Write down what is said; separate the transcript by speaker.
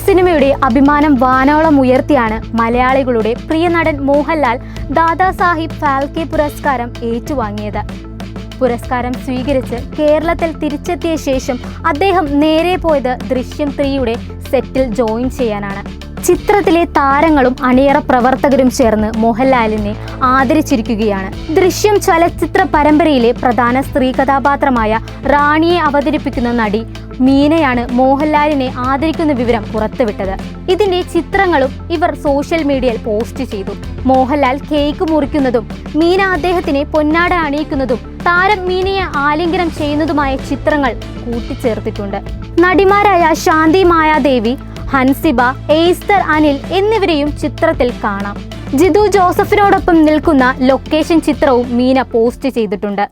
Speaker 1: സിനിമയുടെ അഭിമാനം വാനോളം ഉയർത്തിയാണ് മലയാളികളുടെ പ്രിയ നടൻ മോഹൻലാൽ ദാദാസാഹിബ് ഫാൽക്കെ പുരസ്കാരം ഏറ്റുവാങ്ങിയത്. പുരസ്കാരം സ്വീകരിച്ച് കേരളത്തിൽ തിരിച്ചെത്തിയ ശേഷം അദ്ദേഹം നേരെ പോയത് ദൃശ്യം 3യുടെ സെറ്റിൽ ജോയിൻ ചെയ്യാനാണ്. ചിത്രത്തിലെ താരങ്ങളും അണിയറ പ്രവർത്തകരും ചേർന്ന് മോഹൻലാലിനെ ആദരിച്ചിരിക്കുകയാണ്. ദൃശ്യം ചലച്ചിത്ര പരമ്പരയിലെ പ്രധാന സ്ത്രീ കഥാപാത്രമായ റാണിയെ അവതരിപ്പിക്കുന്ന നടി മീനയാണ് മോഹൻലാലിനെ ആദരിക്കുന്ന വിവരം പുറത്തുവിട്ടത്. ഇതിന്റെ ചിത്രങ്ങളും ഇവർ സോഷ്യൽ മീഡിയയിൽ പോസ്റ്റ് ചെയ്തു. മോഹൻലാൽ കേക്ക് മുറിക്കുന്നതും മീന അദ്ദേഹത്തിനെ പൊന്നാട അണിയിക്കുന്നതും താരം മീനയെ ആലിംഗനം ചെയ്യുന്നതുമായ ചിത്രങ്ങൾ കൂട്ടിച്ചേർത്തിട്ടുണ്ട്. നടിമാരായ ശാന്തി മായാദേവി, ഹൻസിബ, എയ്സ്തർ അനിൽ എന്നിവരെയും ചിത്രത്തിൽ കാണാം. ജിതു ജോസഫിനോടൊപ്പം നിൽക്കുന്ന ലൊക്കേഷൻ ചിത്രവും മീന പോസ്റ്റ് ചെയ്തിട്ടുണ്ട്.